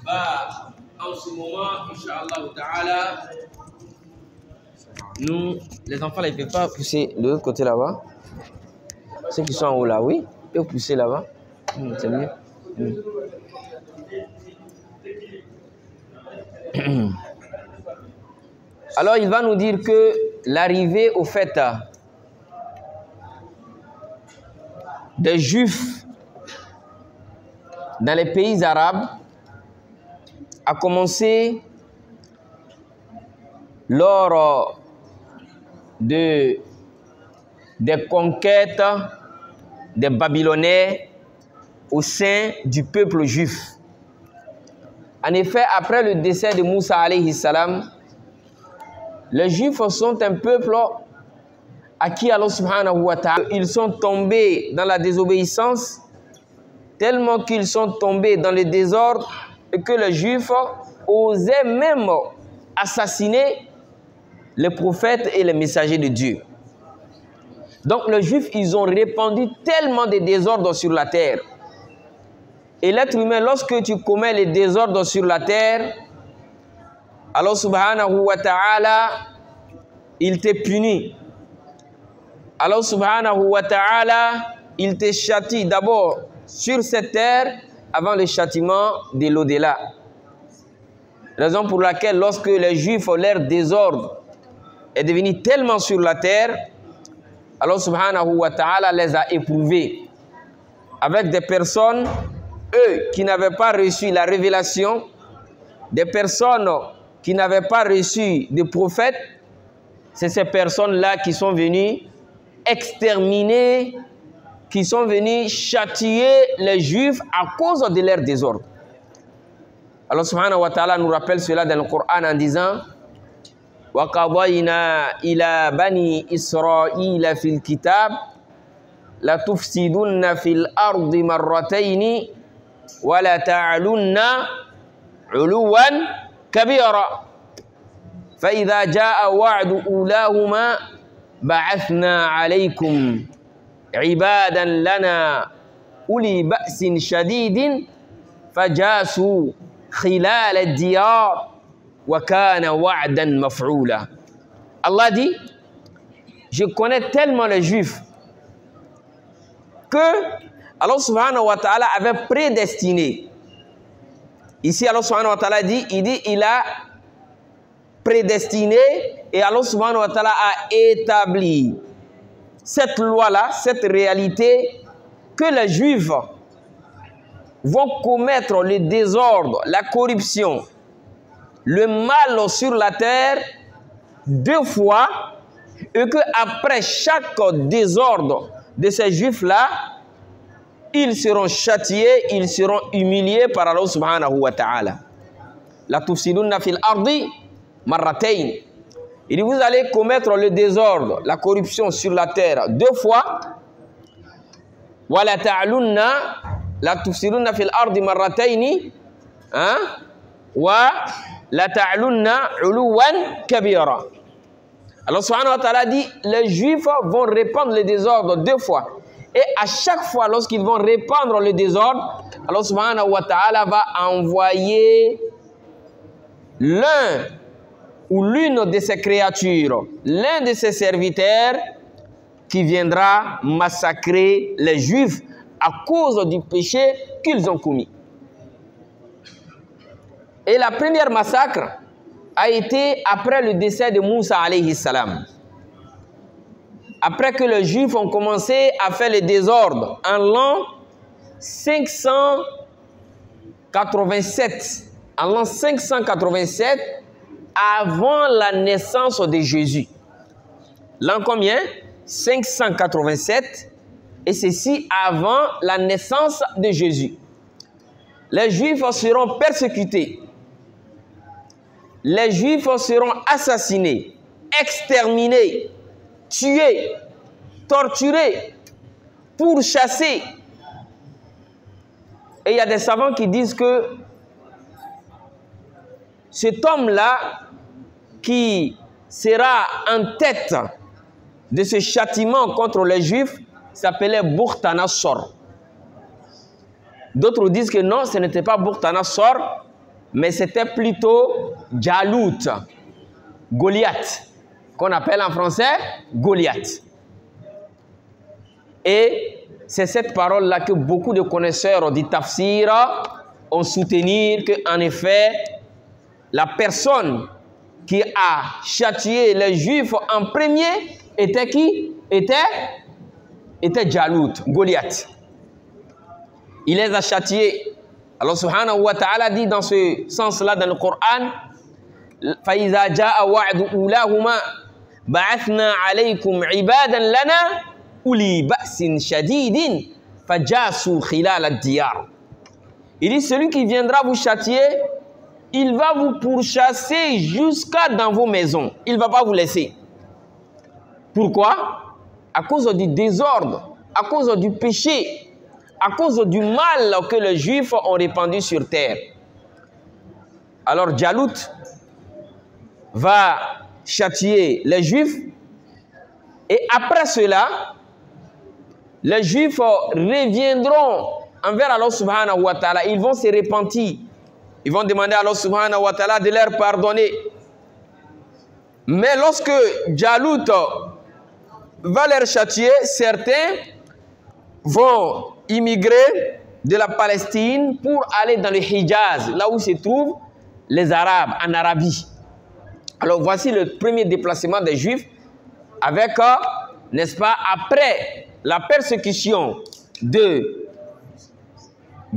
En ce moment, Inch'Allah Ta'ala, nous, les enfants, là, ils ne peuvent pas pousser de l'autre côté là-bas. Ceux qui sont en haut là, oui, ils peuvent pousser là-bas. C'est mieux. Alors, il va nous dire que l'arrivée au fait des Juifs dans les pays arabes a commencé lors des conquêtes des Babylonais au sein du peuple juif. En effet, après le décès de Moussa alayhi salam, les Juifs sont un peuple à qui Allah subhanahu wa ta'ala, ils sont tombés dans la désobéissance, tellement qu'ils sont tombés dans le désordre et que les Juifs osaient même assassiner les prophètes et les messagers de Dieu. Donc les Juifs, ils ont répandu tellement de désordres sur la terre. Et l'être humain, lorsque tu commets les désordres sur la terre, Allah subhanahu wa ta'ala, il te punit. Allah subhanahu wa ta'ala, il te châtie d'abord sur cette terre avant le châtiment de l'au-delà. Raison pour laquelle lorsque les Juifs, leur désordre est devenu tellement sur la terre, Allah subhanahu wa ta'ala les a éprouvés avec des personnes, eux, qui n'avaient pas reçu la révélation, des personnes qui n'avaient pas reçu de prophètes. C'est ces personnes-là qui sont venues exterminer, qui sont venus châtier les Juifs à cause de leur désordre. Allah subhanahu wa ta'ala nous rappelle cela dans le Coran en disant وَقَضَيْنَا إِلَى بَنِي إِسْرَائِيلَ فِي الْكِتَابِ لَتُفْسِدُنَّ فِي الْأَرْضِ مَرَّتَيْنِ وَلَا تَعْلُنَّ عُلُوًّا كَبِيرًا فَإِذَا جَاءَ وَعْدُ أُولَاهُمَا بَعَثْنَا عَلَيْكُمْ عِبَادًا لَنَا أُولِي بَأْسٍ شَدِيدٍ فَجَاسُوا خِلَالَ الدِّيَارِ وَكَانَ وَعْدًا مَفْعُولًا. Allah dit, je connais tellement les Juifs que Allah subhanahu wa ta'ala avait prédestiné. Ici, Allah subhanahu wa ta'ala dit, il a prédestiné et Allah subhanahu wa ta'ala a établi cette loi-là, cette réalité que les Juifs vont commettre le désordre, la corruption, le mal sur la terre 2 fois et qu'après chaque désordre de ces Juifs-là, ils seront châtiés, ils seront humiliés par Allah subhanahu wa ta'ala. La tufsidunna fil ardi marratayn. Il dit, vous allez commettre le désordre, la corruption sur la terre 2 fois. Wa la ta'lunna la tufsidunna fil ardi marratayn. Wa la ta'lunna uluwan kabira. Allah subhanahu wa ta'ala dit, les Juifs vont répandre le désordre 2 fois. Et à chaque fois, lorsqu'ils vont répandre le désordre, Allah subhanahu wa ta'ala va envoyer l'un ou l'une de ses créatures, l'un de ses serviteurs qui viendra massacrer les Juifs à cause du péché qu'ils ont commis. Et la première massacre a été après le décès de Moussa alayhi salam. Après que les Juifs ont commencé à faire le désordre en l'an 587. En l'an 587, avant la naissance de Jésus. L'an combien? 587. Et ceci avant la naissance de Jésus. Les Juifs seront persécutés. Les Juifs seront assassinés, exterminés, tués, torturés, pourchassés. Et il y a des savants qui disent que cet homme-là qui sera en tête de ce châtiment contre les Juifs s'appelait Bukhtanasor. D'autres disent que non, ce n'était pas Bukhtanasor, mais c'était plutôt Jalout, Goliath, qu'on appelle en français Goliath. Et c'est cette parole-là que beaucoup de connaisseurs du tafsir ont soutenu qu'en effet, la personne qui a châtié les Juifs en premier était qui? Était Jalout, Goliath. Il les a châtiés. Alors subhanahu wa ta'ala dit dans ce sens-là dans le Coran, فَإِذَا جَاءَ وَعْدُ أُولَاهُمَا بَعَثْنَا عَلَيْكُمْ عِبَادًا لَنَا أُولِي بَأْسٍ شَدِيدٍ فَجَاسُوا خِلَالَ الدِّيَارِ. Il dit, celui qui viendra vous châtier, il va vous pourchasser jusqu'à dans vos maisons. Il ne va pas vous laisser. Pourquoi? À cause du désordre, à cause du péché, à cause du mal que les Juifs ont répandu sur terre. Alors Jalout va châtier les Juifs et après cela, les Juifs reviendront envers Allah subhanahu wa ta'ala. Ils vont se repentir. Ils vont demander à Allah subhanahu wa ta'ala de leur pardonner. Mais lorsque Jalout va leur châtier, certains vont immigrer de la Palestine pour aller dans le Hijaz, là où se trouvent les Arabes, en Arabie. Alors voici le premier déplacement des Juifs avec, n'est-ce pas, après la persécution de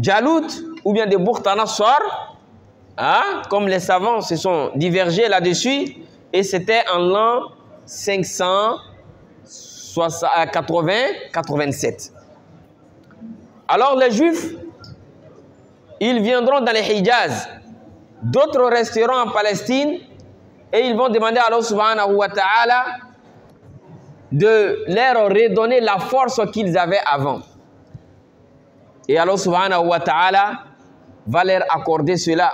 Jalout ou bien de Bukhta-Nassar, hein, comme les savants se sont divergés là-dessus, et c'était en l'an 580-87. Alors les Juifs, ils viendront dans les Hijaz, d'autres resteront en Palestine et ils vont demander à Allah subhanahu wa ta'ala de leur redonner la force qu'ils avaient avant. Et Allah subhanahu wa ta'ala va leur accorder cela.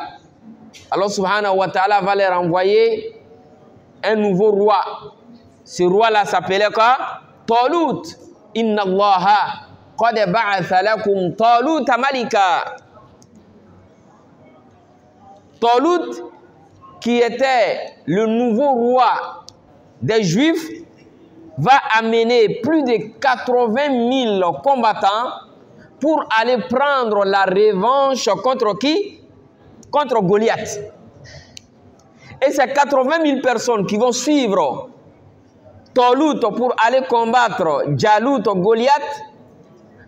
Allah subhanahu wa ta'ala va leur envoyer un nouveau roi. Ce roi-là s'appelait quoi? Talut. Inna Allaha qad ba'atha lakum Taluta malika. Talut, qui était le nouveau roi des Juifs, va amener plus de 80 000 combattants pour aller prendre la revanche contre qui? Contre Goliath. Et ces 80 000 personnes qui vont suivre Talut pour aller combattre Jalout, Goliath,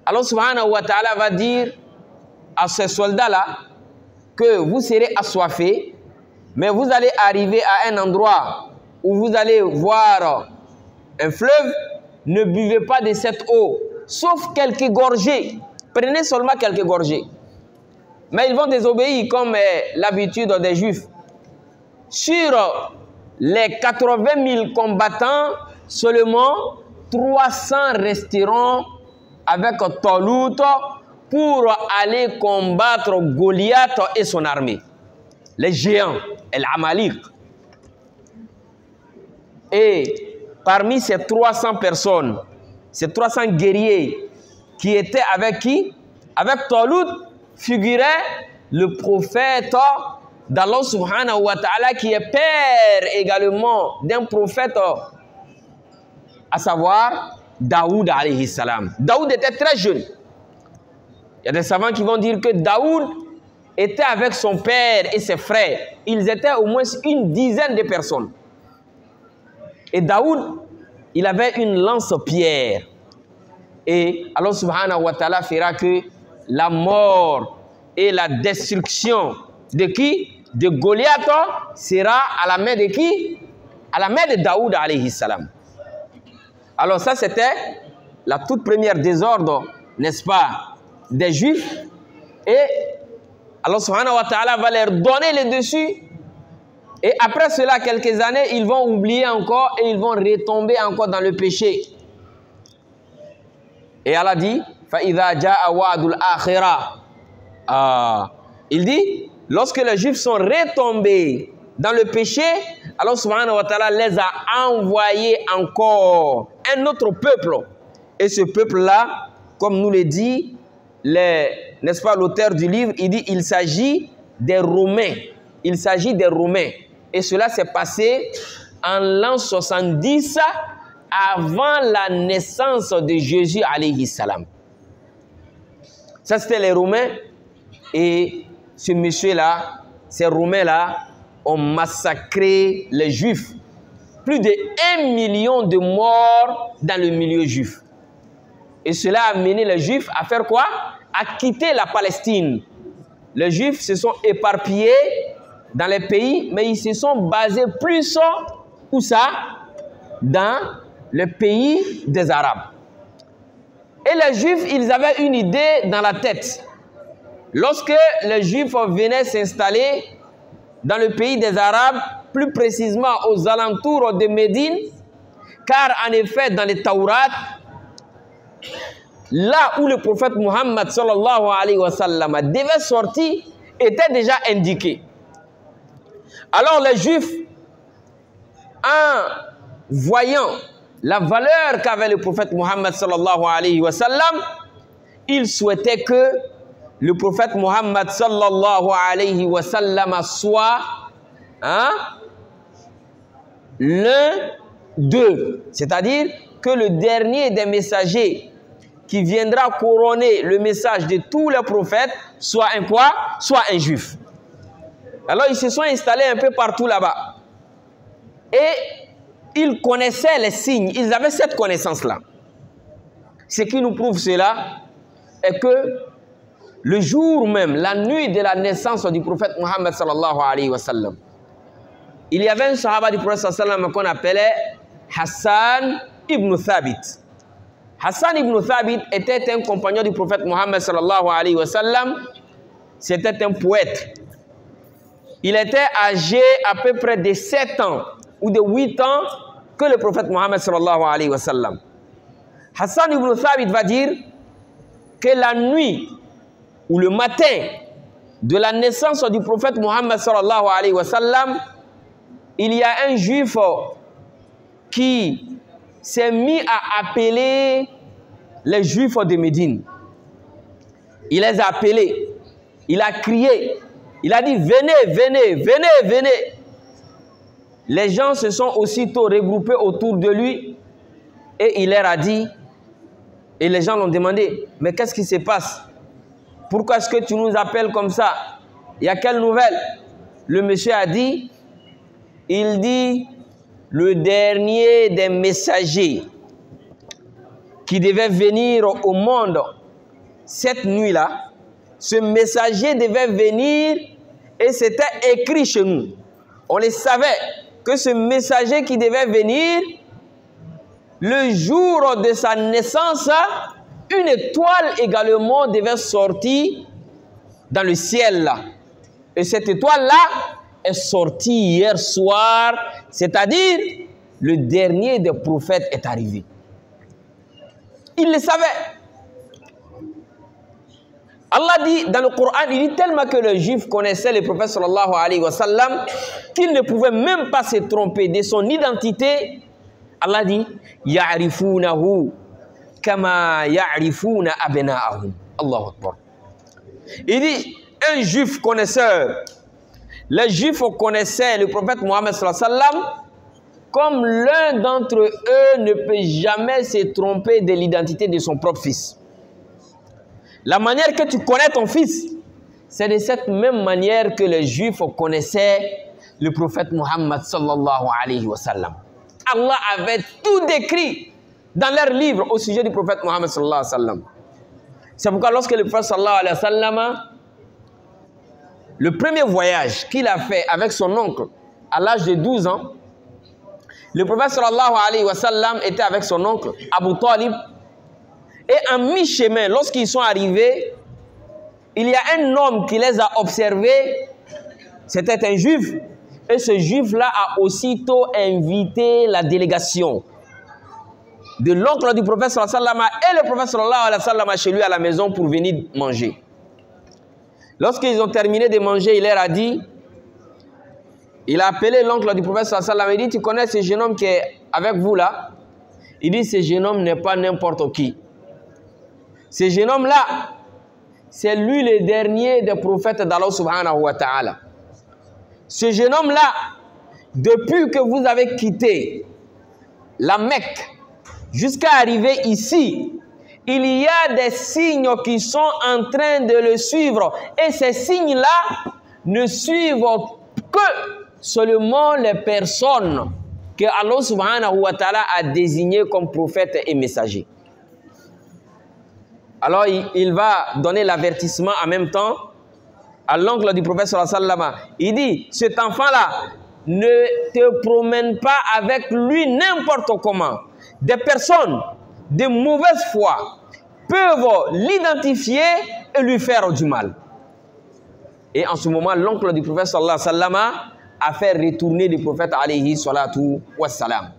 Allah subhanahu wa ta'ala va dire à ces soldats-là que vous serez assoiffés, mais vous allez arriver à un endroit où vous allez voir un fleuve, ne buvez pas de cette eau, sauf quelques gorgées. Prenez seulement quelques gorgées. Mais ils vont désobéir comme l'habitude des Juifs. Sur les 80 000 combattants, seulement 300 resteront avec Talut pour aller combattre Goliath et son armée. Les géants, l'Amalik. Et parmi ces 300 personnes, ces 300 guerriers qui étaient avec qui? Avec Talut, figurait le prophète d'Allah subhanahu wa ta'ala qui est père également d'un prophète, à savoir Daoud alayhi salam. Daoud était très jeune. Il y a des savants qui vont dire que Daoud était avec son père et ses frères. Ils étaient au moins une dizaine de personnes. Et Daoud, il avait une lance-pierre. Et Allah subhanahu wa ta'ala fera que la mort et la destruction de qui? De Goliath sera à la main de qui? À la main de Daoud alayhi salam. Alors ça c'était la toute première désordre, n'est-ce pas, des Juifs. Et Allah subhanahu wa ta'ala va leur donner le dessus. Et après cela, quelques années, ils vont oublier encore et ils vont retomber encore dans le péché. Et Allah dit, فَإِذَا جَاءَ وَعْدُ الْآخِرَةِ. Il dit, lorsque les Juifs sont retombés dans le péché, Allah subhanahu wa ta'ala les a envoyés encore un autre peuple. Et ce peuple-là, comme nous le dit, n'est-ce pas, l'auteur du livre, il dit, il s'agit des Romains. Il s'agit des Romains. Et cela s'est passé en l'an 70 avant la naissance de Jésus alayhi salam. Ça, c'était les Romains. Et ce monsieur-là, ces Romains-là, ont massacré les Juifs. Plus de 1 million de morts dans le milieu juif. Et cela a amené les Juifs à faire quoi? À quitter la Palestine. Les Juifs se sont éparpillés dans les pays, mais ils se sont basés plus où ça? Dans le pays des Arabes. Et les Juifs, ils avaient une idée dans la tête. Lorsque les Juifs venaient s'installer dans le pays des Arabes, plus précisément aux alentours de Médine, car en effet, dans les Taurats, là où le prophète Muhammad sallallahu alayhi wa sallam devait sortir, était déjà indiqué. Alors les Juifs, en voyant la valeur qu'avait le prophète Muhammad sallallahu alayhi wa sallam, ils souhaitaient que le prophète Muhammad sallallahu alayhi wa sallam soit l'un d'eux. C'est-à-dire que le dernier des messagers qui viendra couronner le message de tous les prophètes soit un quoi? Soit un juif. Alors ils se sont installés un peu partout là-bas. Et ils connaissaient les signes. Ils avaient cette connaissance-là. Ce qui nous prouve cela est que le jour même, la nuit de la naissance du prophète Muhammad sallallahu alayhi wa sallam, il y avait un sahaba du prophète sallallahu alayhi wa sallam qu'on appelait Hassan ibn Thabit. Hassan ibn Thabit était un compagnon du prophète Muhammad sallallahu alayhi wa sallam. C'était un poète. Il était âgé à peu près de 7 ans ou de 8 ans que le prophète Muhammad sallallahu alayhi wa sallam. Hassan ibn Thabit va dire que la nuit ou le matin de la naissance du prophète Muhammad sallallahu alayhi wa sallam, il y a un juif qui s'est mis à appeler les juifs de Médine. Il les a appelés, il a crié, il a dit venez, venez, venez, venez. Les gens se sont aussitôt regroupés autour de lui et il leur a dit, et les gens l'ont demandé, mais qu'est-ce qui se passe? Pourquoi est-ce que tu nous appelles comme ça? Il y a quelle nouvelle? Le monsieur a dit, il dit, le dernier des messagers qui devait venir au monde cette nuit-là, ce messager devait venir et c'était écrit chez nous. On le savait que ce messager qui devait venir, le jour de sa naissance, une étoile également devait sortir dans le ciel là. Et cette étoile-là est sortie hier soir, c'est-à-dire le dernier des prophètes est arrivé. Il le savait. Allah dit dans le Coran, il dit tellement que les Juifs connaissaient le prophète sallallahu alayhi wa sallam qu'ils ne pouvaient même pas se tromper de son identité. Allah dit ya'rifunahu kama ya'rifuna abna'ahum. Allahu Akbar. Il dit un juif connaisseur. Les Juifs connaissaient le prophète Mohammed sallallahu alayhi wa sallam comme l'un d'entre eux ne peut jamais se tromper de l'identité de son propre fils. La manière que tu connais ton fils, c'est de cette même manière que les Juifs connaissaient le prophète Mohammed sallallahu alayhi wa sallam. Allah avait tout décrit dans leurs livres au sujet du prophète Mohammed sallallahu alayhi wa sallam. C'est pourquoi lorsque le prophète sallallahu alayhi wa sallam, le premier voyage qu'il a fait avec son oncle à l'âge de 12 ans, le prophète sallallahu alayhi wa sallam était avec son oncle Abu Talib. Et en mi-chemin, lorsqu'ils sont arrivés, il y a un homme qui les a observés. C'était un juif. Et ce juif-là a aussitôt invité la délégation de l'oncle du prophète sallallahu alayhi wa sallam et le prophète sallallahu alayhi wa sallam chez lui à la maison pour venir manger. Lorsqu'ils ont terminé de manger, il leur a dit, il a appelé l'oncle du prophète sallallahu alayhi wa sallam, il dit, tu connais ce jeune homme qui est avec vous là? Il dit, ce jeune homme n'est pas n'importe qui. Ce jeune homme-là, c'est lui le dernier des prophètes d'Allah subhanahu wa ta'ala. Ce jeune homme-là, depuis que vous avez quitté la Mecque jusqu'à arriver ici, il y a des signes qui sont en train de le suivre. Et ces signes-là ne suivent que seulement les personnes que Allah subhanahu wa ta'ala a désignées comme prophètes et messagers. Alors il va donner l'avertissement en même temps à l'oncle du prophète sallallahu alayhi wa sallam. Il dit, cet enfant-là, ne te promène pas avec lui n'importe comment. Des personnes de mauvaise foi peuvent l'identifier et lui faire du mal. Et en ce moment, l'oncle du prophète sallallahu alayhi wa sallam a fait retourner le prophète alayhi salatu wa salam.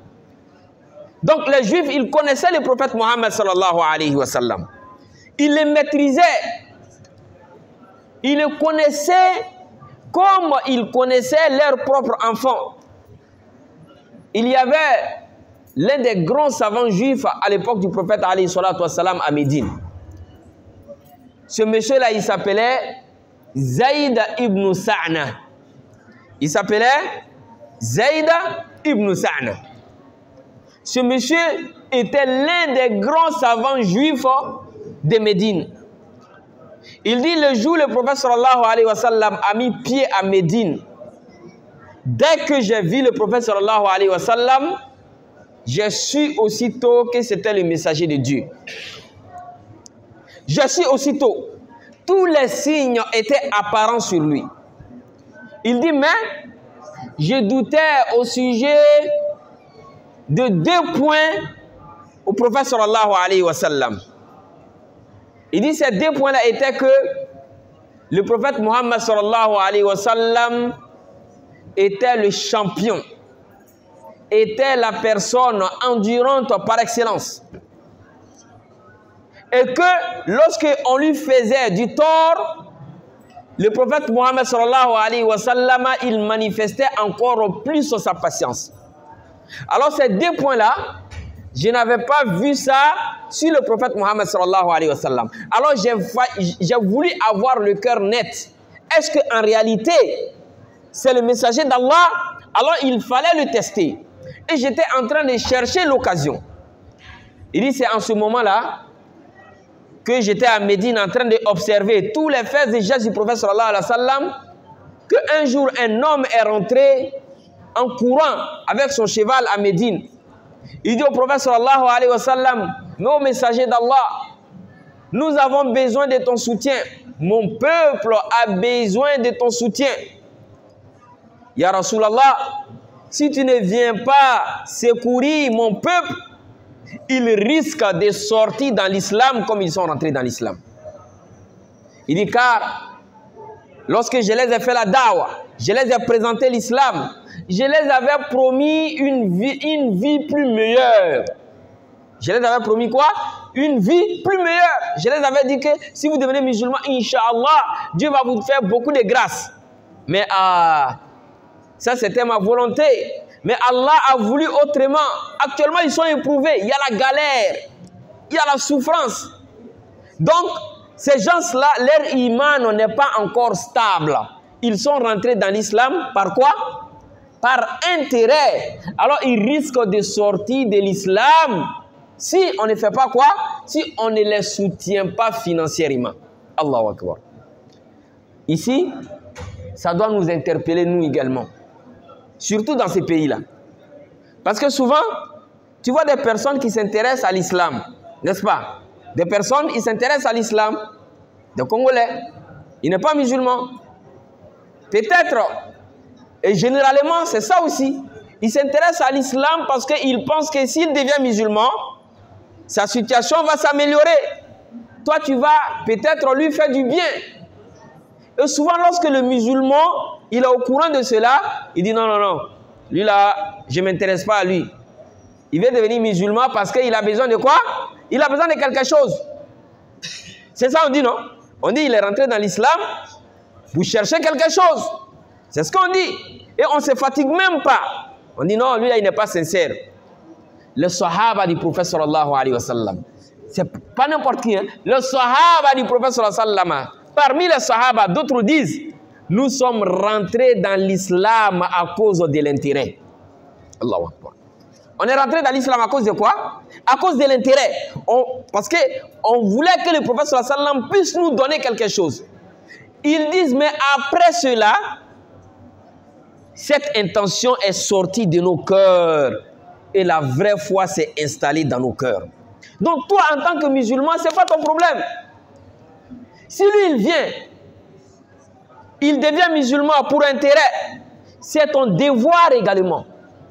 Donc les Juifs, ils connaissaient le prophète Mohammed sallallahu alayhi wa sallam. Ils le maîtrisaient. Ils le connaissaient comme ils connaissaient leurs propres enfants. Il y avait l'un des grands savants juifs à l'époque du prophète alayhi salatu wa salam à Médine. Ce monsieur-là, il s'appelait Zayd ibn Sa'na. Il s'appelait Zayd ibn Sa'na. Ce monsieur était l'un des grands savants juifs de Médine. Il dit, le jour où le prophète sallallahu alayhi wa sallam a mis pied à Médine, dès que j'ai vu le prophète sallallahu alayhi wa sallam, j'ai su aussitôt que c'était le messager de Dieu. Je suis aussitôt. Tous les signes étaient apparents sur lui. Il dit, mais je doutais au sujet de 2 points au prophète sallallahu alayhi wa sallam. Il dit, ces 2 points-là étaient que le prophète Mohammed sallallahu alayhi wa sallam était le champion, était la personne endurante par excellence. Et que lorsqu'on lui faisait du tort, le prophète Mohammed sallallahu alayhi wa sallam, il manifestait encore plus sa patience. Alors ces 2 points-là, je n'avais pas vu ça sur le prophète Mohammed sallallahu alayhi wa sallam. Alors j'ai voulu avoir le cœur net. Est-ce qu'en réalité, c'est le messager d'Allah? Alors il fallait le tester. Et j'étais en train de chercher l'occasion. Il dit, c'est en ce moment-là que j'étais à Médine en train d'observer tous les faits et gestes du prophète sallallahu alayhi wa sallam, qu'un jour un homme est rentré en courant avec son cheval à Médine. Il dit au prophète sallallahu alayhi wa sallam, nos messagers d'Allah, nous avons besoin de ton soutien. Mon peuple a besoin de ton soutien. Ya Rasulallah, si tu ne viens pas secourir mon peuple, ils risquent de sortir dans l'islam comme ils sont rentrés dans l'islam. Il dit, car lorsque je les ai fait la dawa, je les ai présenté l'islam, je les avais promis une vie plus meilleure. Je les avais promis quoi? Une vie plus meilleure. Je les avais dit que si vous devenez musulman, Inch'Allah, Dieu va vous faire beaucoup de grâce. Mais ça c'était ma volonté. Mais Allah a voulu autrement. Actuellement, ils sont éprouvés. Il y a la galère. Il y a la souffrance. Donc, ces gens-là, leur iman n'est pas encore stable. Ils sont rentrés dans l'islam par quoi? Par intérêt. Alors, ils risquent de sortir de l'islam si on ne fait pas quoi? Si on ne les soutient pas financièrement. Allahu Akbar. Ici, ça doit nous interpeller, nous également. Surtout dans ces pays-là. Parce que souvent, tu vois des personnes qui s'intéressent à l'islam, n'est-ce pas? Des personnes, ils s'intéressent à l'islam, des Congolais, il n'est pas musulman. Peut-être, et généralement, c'est ça aussi. Il s'intéresse à l'islam parce qu'il pense que s'il devient musulman, sa situation va s'améliorer. Toi, tu vas peut-être lui faire du bien. Et souvent, lorsque le musulman, il est au courant de cela, il dit non, non, non. Lui là, je ne m'intéresse pas à lui. Il veut devenir musulman parce qu'il a besoin de quoi? Il a besoin de quelque chose. C'est ça on dit, non? On dit il est rentré dans l'islam, vous cherchez quelque chose. C'est ce qu'on dit. Et on ne se fatigue même pas. On dit non, lui là, il n'est pas sincère. Le sahaba du prophète sallallahu alayhi wa sallam, pas n'importe qui, hein, le sahaba du prophète sallallahu alayhi wa sallam. Parmi les sahaba, d'autres disent, nous sommes rentrés dans l'islam à cause de l'intérêt. Allahu Akbar. On est rentré dans l'islam à cause de quoi? À cause de l'intérêt. Parce qu'on voulait que le prophète sallallahu alayhi wa sallam puisse nous donner quelque chose. Ils disent, mais après cela, cette intention est sortie de nos cœurs et la vraie foi s'est installée dans nos cœurs. Donc toi, en tant que musulman, ce n'est pas ton problème. Si lui, il vient, il devient musulman pour intérêt, c'est ton devoir également.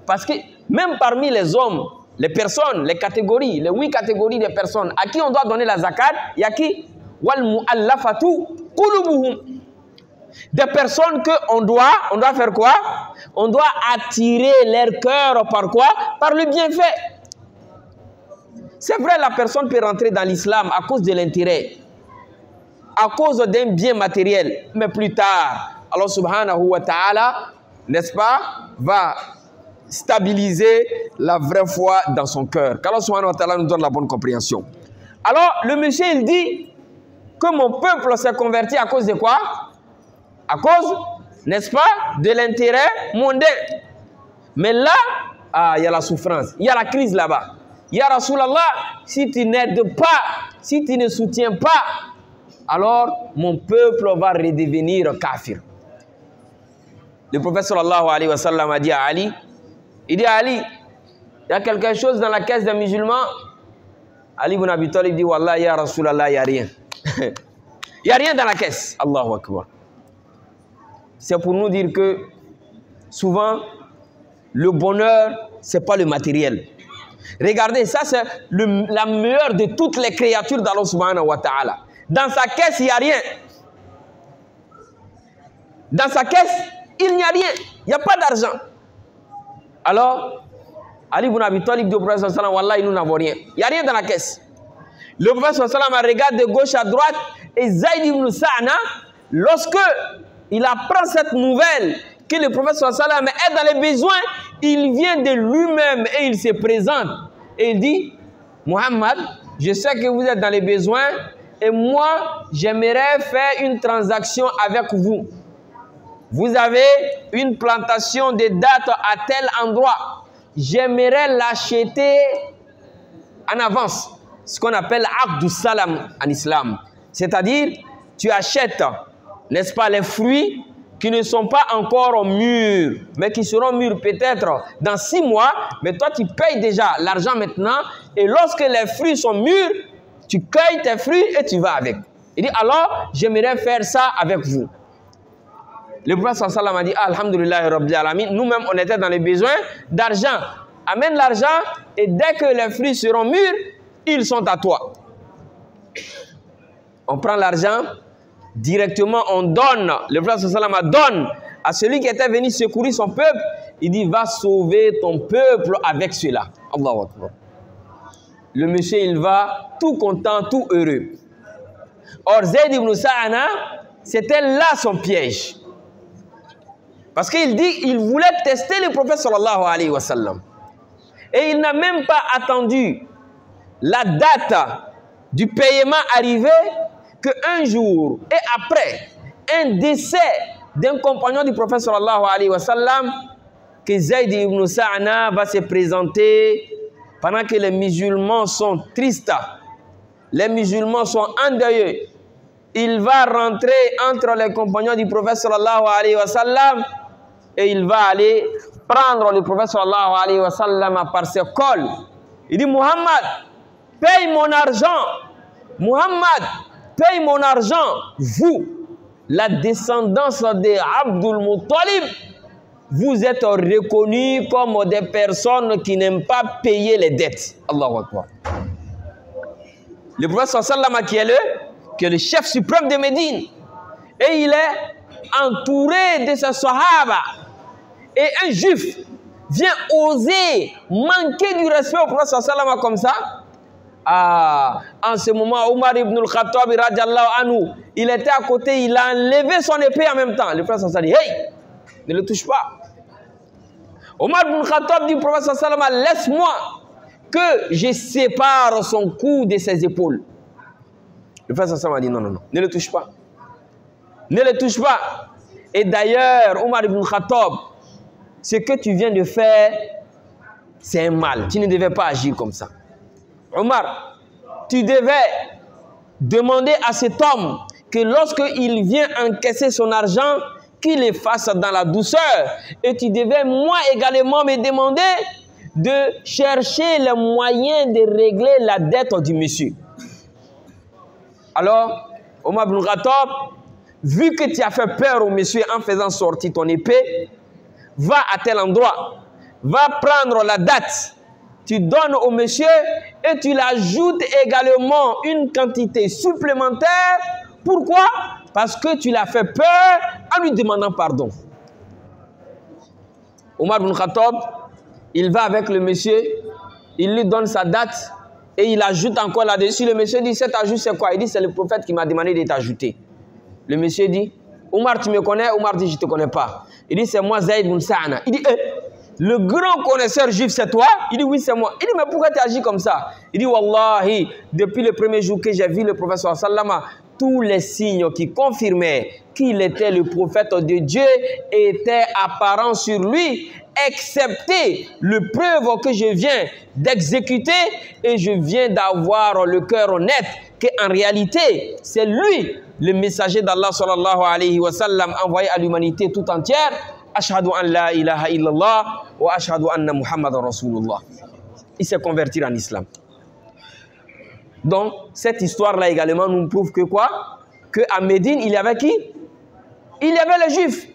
Parce que même parmi les hommes, les personnes, les catégories, les 8 catégories de personnes à qui on doit donner la zakat, il y a qui? Wal mu'allafatu qulubuhum. Des personnes qu'on doit faire quoi? On doit attirer leur cœur par quoi? Par le bienfait. C'est vrai, la personne peut rentrer dans l'islam à cause de l'intérêt, à cause d'un bien matériel, mais plus tard, Allah subhanahu wa ta'ala, n'est-ce pas, va stabiliser la vraie foi dans son cœur. Qu'Allah subhanahu wa ta'ala nous donne la bonne compréhension. Alors, le monsieur, il dit que mon peuple s'est converti à cause de quoi? À cause, n'est-ce pas, de l'intérêt mondain. Mais là, il y a la souffrance, il y a la crise là-bas. Ya Rasulallah, si tu n'aides pas, si tu ne soutiens pas, alors mon peuple va redevenir kafir. Le prophète sallallahu alayhi wa sallam a dit à Ali, il dit à Ali, il y a quelque chose dans la caisse des musulmans. Ali ibn Abi Talib dit, Wallah, ya Rasulallah, il n'y a rien. Il n'y a rien dans la caisse. Allahu Akbar. C'est pour nous dire que souvent, le bonheur, ce n'est pas le matériel. Regardez, ça c'est la meilleure de toutes les créatures d'Allah subhanahu wa ta'ala. Dans sa caisse, il n'y a rien. Dans sa caisse, il n'y a rien. Il n'y a pas d'argent. Alors, Ali ibn Abi Talib dit au prophète sallallahu alayhi wa sallam, Wallah, nous n'avons rien. Il n'y a rien dans la caisse. Le prophète sallallahu alayhi wa sallam regarde de gauche à droite et Zayd ibn Sa'na, lorsque il apprend cette nouvelle que le prophète sallallahu alayhi wa sallam est dans les besoins, il vient de lui-même et il se présente. Et il dit, Muhammad, je sais que vous êtes dans les besoins et moi, j'aimerais faire une transaction avec vous. Vous avez une plantation de dattes à tel endroit. J'aimerais l'acheter en avance. Ce qu'on appelle Aqdu Salam en islam. C'est-à-dire, tu achètes, n'est-ce pas, les fruits qui ne sont pas encore mûrs, mais qui seront mûrs peut-être dans 6 mois, mais toi tu payes déjà l'argent maintenant, et lorsque les fruits sont mûrs, tu cueilles tes fruits et tu vas avec. Il dit, alors, j'aimerais faire ça avec vous. Le prophète sallallahu alayhi wa sallam a dit, alhamdulillah rabbil alamin, nous-mêmes on était dans les besoins d'argent. Amène l'argent, et dès que les fruits seront mûrs, ils sont à toi. On prend l'argent, directement on donne, le prophète sallallahu alayhi wa sallam donne à celui qui était venu secourir son peuple, il dit, va sauver ton peuple avec cela. Allahu Akbar. Le monsieur, il va tout content, tout heureux. Or, Zayd ibn Sa'na, c'était là son piège. Parce qu'il dit, il voulait tester le prophète sallallahu alayhi wa sallam. Et il n'a même pas attendu la date du paiement arrivé qu'un jour et après un décès d'un compagnon du prophète sallallahu alayhi wa sallam, que Zayd ibn Sa'na va se présenter pendant que les musulmans sont tristes, les musulmans sont endeuillés. Il va rentrer entre les compagnons du prophète sallallahu alayhi wa sallam et il va aller prendre le prophète sallallahu alayhi wa sallam par ses cols. Il dit, Muhammad, paye mon argent. Muhammad, paye mon argent. Vous, la descendance de Abdul Muttalib, vous êtes reconnus comme des personnes qui n'aiment pas payer les dettes. Allahu Akbar. Le prophète sallallahu alayhi wa sallam qui est le chef suprême de Médine, et il est entouré de ses sahaba. Et un juif vient oser manquer du respect au prophète sallallahu alayhi wa sallam comme ça. En ce moment, Omar ibn al-Khattab radiallahu anhu, il était à côté, il a enlevé son épée en même temps. Le prophète sallallahu alayhi wa sallam dit, hey, ne le touche pas. Omar ibn al-Khattab dit au prophète sallallahu alayhi wa sallam, laisse-moi que je sépare son cou de ses épaules. Le prophète sallam a dit non, non, non, ne le touche pas. Ne le touche pas. Et d'ailleurs, Omar ibn Khattab, ce que tu viens de faire, c'est un mal. Tu ne devais pas agir comme ça. Omar, tu devais demander à cet homme que lorsqu'il vient encaisser son argent, qu'il le fasse dans la douceur. Et tu devais, moi également, me demander de chercher le moyen de régler la dette du monsieur. Alors, Omar ibn Khattab, vu que tu as fait peur au monsieur en faisant sortir ton épée, va à tel endroit, va prendre la date, tu donnes au monsieur et tu l'ajoutes également une quantité supplémentaire. Pourquoi? Parce que tu l'as fait peur en lui demandant pardon. Omar ibn Khattab, il va avec le monsieur, il lui donne sa date et il ajoute encore là-dessus. Le monsieur dit, cet ajout c'est quoi? Il dit, c'est le prophète qui m'a demandé de t'ajouter. Le monsieur dit, Omar, tu me connais? Omar dit, je ne te connais pas. Il dit, c'est moi Zaïd ibn Sa'ana. Il dit, le grand connaisseur juif, c'est toi? Il dit, oui, c'est moi. Il dit, mais pourquoi tu agis comme ça? Il dit, Wallahi, depuis le premier jour que j'ai vu le prophète sallallahu, tous les signes qui confirmaient qu'il était le prophète de Dieu étaient apparents sur lui, excepté le preuve que je viens d'exécuter et je viens d'avoir le cœur honnête qu'en réalité, c'est lui, le messager d'Allah sallallahu alayhi wa sallam, envoyé à l'humanité tout entière. Ashhadu an la ilaha illallah wa ashhadu anna Muhammadan Rasulullah. Il s'est converti en islam. Donc, cette histoire-là également nous prouve que quoi? Qu'à Médine, il y avait qui? Il y avait les Juifs.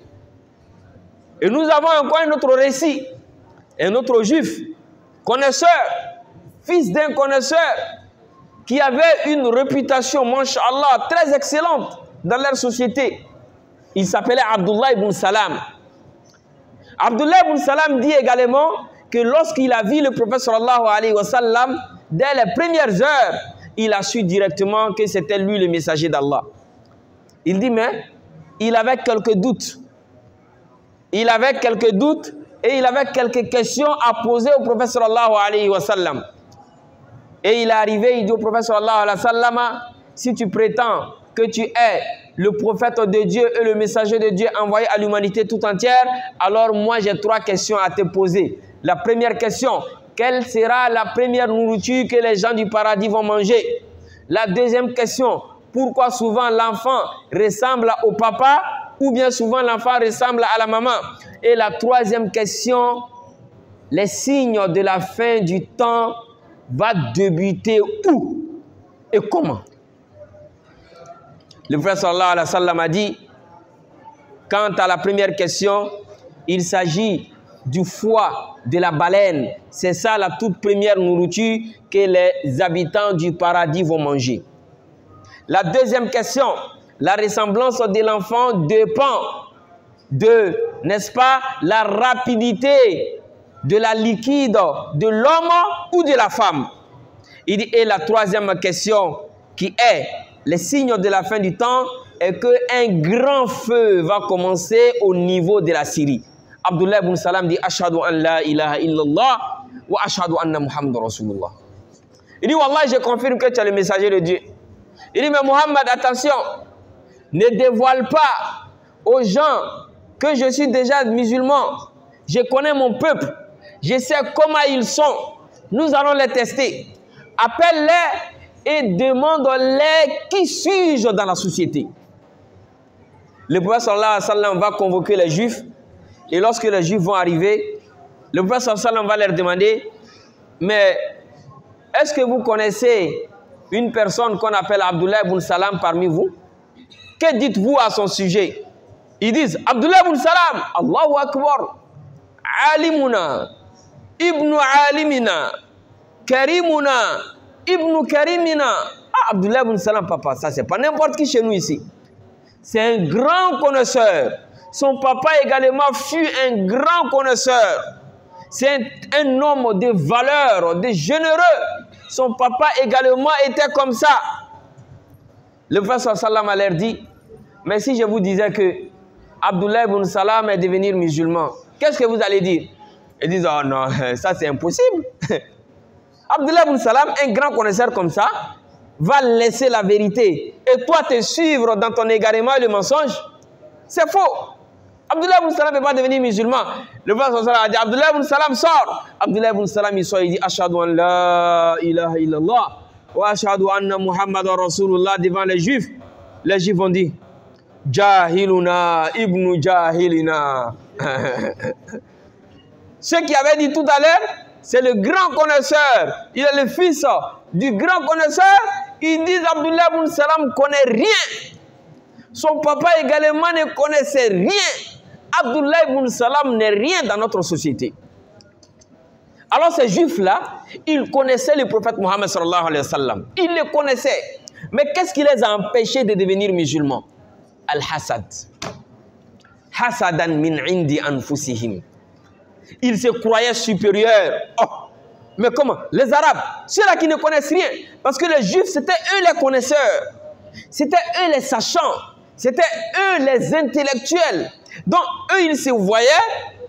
Et nous avons encore un autre récit. Un autre Juif, connaisseur, fils d'un connaisseur, qui avait une réputation, masha'Allah, très excellente dans leur société. Il s'appelait Abdullah ibn Salam. Abdullah ibn Salam dit également que lorsqu'il a vu le prophète sallallahu alayhi wa sallam, dès les premières heures, il a su directement que c'était lui le messager d'Allah. Il dit, mais il avait quelques doutes. Il avait quelques doutes et il avait quelques questions à poser au prophète sallallahu alayhi wa sallam. Et il est arrivé, il dit au prophète sallallahu alayhi wa sallam, si tu prétends que tu es le prophète de Dieu et le messager de Dieu envoyé à l'humanité tout entière, alors moi j'ai 3 questions à te poser. La première question, quelle sera la première nourriture que les gens du paradis vont manger? La deuxième question, pourquoi souvent l'enfant ressemble au papa ou bien souvent l'enfant ressemble à la maman? Et la troisième question, les signes de la fin du temps va débuter où et comment? Le prophète sallallahu alayhi wa sallam a dit, quant à la première question, il s'agit du foie de la baleine. C'est ça la toute première nourriture que les habitants du paradis vont manger. La deuxième question, la ressemblance de l'enfant dépend de, n'est-ce pas, la rapidité de la liquide de l'homme ou de la femme. Il dit, et la troisième question qui est les signes de la fin du temps est qu'un grand feu va commencer au niveau de la Syrie. Abdullah ibn Salam dit, Ashhadu an la ilaha illallah wa ashhadu anna Muhammadan Rasulullah. Il dit, Wallah, je confirme que tu es le messager de Dieu. Il dit, mais Muhammad, attention, ne dévoile pas aux gens que je suis déjà musulman. Je connais mon peuple. Je sais comment ils sont. Nous allons les tester. Appelle-les et demande-les qui suis-je dans la société. Le prophète sallallahu alayhi wa sallam va convoquer les Juifs. Et lorsque les Juifs vont arriver, le prophète sallallahu alayhi wa sallam va leur demander, mais est-ce que vous connaissez une personne qu'on appelle Abdullah ibn Salam parmi vous? Que dites-vous à son sujet? Ils disent, Abdullah ibn Salam, Allahu Akbar, alimuna, ibnu alimina, karimuna, ibnu karimina. Ah, Abdullah ibn Salam, papa, ça c'est pas n'importe qui chez nous ici. C'est un grand connaisseur. Son papa également fut un grand connaisseur. C'est un homme de valeur, de généreux. Son papa également était comme ça. Le prophète sallallahu alayhi wa sallam leur dit, mais si je vous disais que Abdullah ibn Salam est devenu musulman, qu'est-ce que vous allez dire? Ils disent, oh non, ça c'est impossible. Abdullah ibn Salam, un grand connaisseur comme ça, va laisser la vérité et toi te suivre dans ton égarement et le mensonge, c'est faux. Abdullah ibn Salam ne peut pas devenir musulman. Le prophète a dit, Abdullah ibn Salam sort. Abdullah ibn Salam il sort, il dit, Ashhadu an la ilaha illallah wa ashhadu anna Muhammadan Rasulullah devant les Juifs. Les Juifs ont dit, Jahiluna ibn Jahilina. Ce qui avait dit tout à l'heure, c'est le grand connaisseur. Il est le fils du grand connaisseur. Ils disent Abdullah ibn Salam ne connaît rien. Son papa également ne connaissait rien. Abdullah ibn Salam n'est rien dans notre société. Alors ces juifs-là, ils connaissaient le prophète Mohammed sallallahu alayhi wa sallam. Ils le connaissaient. Mais qu'est-ce qui les a empêchés de devenir musulmans? Al-Hasad. Hasadan min indi anfusihim. Ils se croyaient supérieurs. Oh, mais comment? Les Arabes, ceux-là qui ne connaissent rien. Parce que les Juifs, c'était eux les connaisseurs. C'était eux les sachants. C'était eux les intellectuels. Donc, eux, ils se voyaient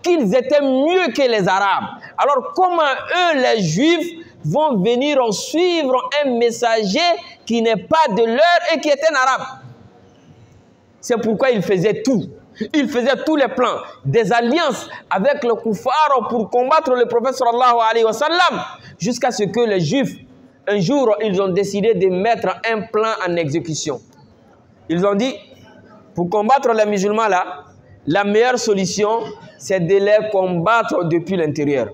qu'ils étaient mieux que les Arabes. Alors, comment eux, les Juifs, vont venir en suivre un messager qui n'est pas de leur et qui est un Arabe? C'est pourquoi ils faisaient tout. Ils faisaient tous les plans, des alliances avec le Koufar pour combattre le prophète sallallahu alayhi wa sallam, jusqu'à ce que les Juifs, un jour, ils ont décidé de mettre un plan en exécution. Ils ont dit, pour combattre les musulmans là, la meilleure solution, c'est de les combattre depuis l'intérieur.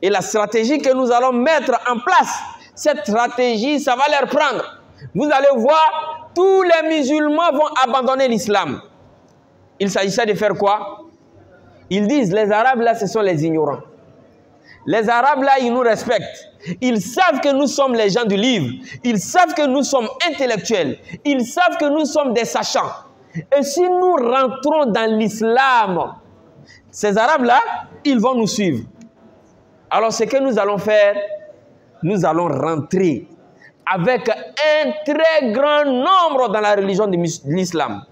Et la stratégie que nous allons mettre en place, cette stratégie, ça va leur prendre. Vous allez voir, tous les musulmans vont abandonner l'islam. Il s'agissait de faire quoi? Ils disent, les Arabes là, ce sont les ignorants. Les Arabes là, ils nous respectent. Ils savent que nous sommes les gens du livre. Ils savent que nous sommes intellectuels. Ils savent que nous sommes des sachants. Et si nous rentrons dans l'islam, ces Arabes là, ils vont nous suivre. Alors ce que nous allons faire, nous allons rentrer avec un très grand nombre dans la religion de l'islam.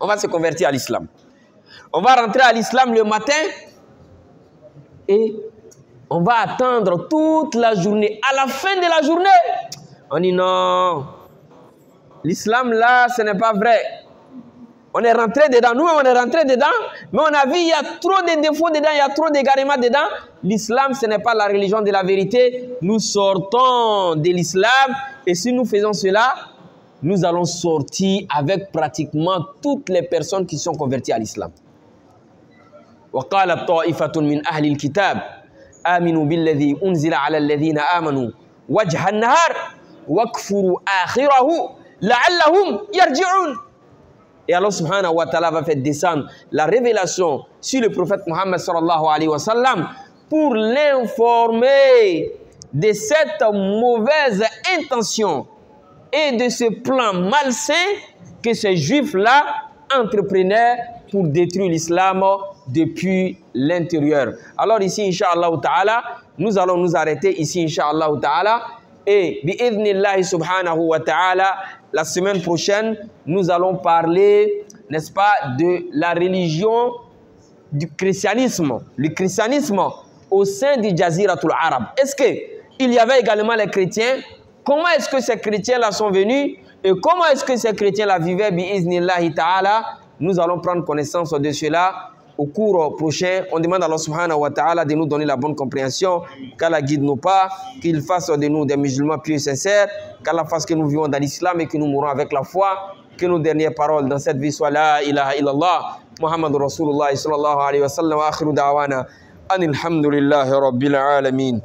On va se convertir à l'islam. On va rentrer à l'islam le matin et on va attendre toute la journée. À la fin de la journée, on dit non, l'islam là, ce n'est pas vrai. On est rentré dedans, nous on est rentré dedans, mais on a vu il y a trop de défauts dedans, il y a trop d'égarements dedans. L'islam, ce n'est pas la religion de la vérité. Nous sortons de l'islam et si nous faisons cela, nous allons sortir avec pratiquement toutes les personnes qui sont converties à l'islam. وقال طائفة من أهل الكتاب آمنوا بالذي أنزل على الذين آمنوا وجه النهار واكفروا آخره لعلهم يرجعون. Et Allah subhanahu wa ta'ala va faire descendre la révélation sur le prophète Mohammed sallallahu alayhi wa sallam pour l'informer de cette mauvaise intention et de ce plan malsain que ces juifs-là entreprenaient pour détruire l'islam depuis l'intérieur. Alors ici, Inch'Allah ta'ala, nous allons nous arrêter ici, Inch'Allah ta'ala, et bi'idhnillahi subhanahu wa ta'ala, la semaine prochaine, nous allons parler, n'est-ce pas, de la religion du christianisme, le christianisme au sein du Jaziratul Arab. Est-ce qu'il y avait également les chrétiens? Comment est-ce que ces chrétiens-là sont venus? Et comment est-ce que ces chrétiens-là vivaient? Bi'iznillahi ta'ala, nous allons prendre connaissance de cela au cours prochain. On demande à Allah subhanahu wa ta'ala de nous donner la bonne compréhension, qu'Allah guide nos pas, qu'il fasse de nous des musulmans pieux et sincères, qu'Allah fasse que nous vivons dans l'islam et que nous mourons avec la foi, que nos dernières paroles dans cette vie soient la ilaha illallah, Muhammad Rasulullah sallallahu alayhi wa sallam, wa akhiru da'wana, anilhamdulillahi rabbil alamin.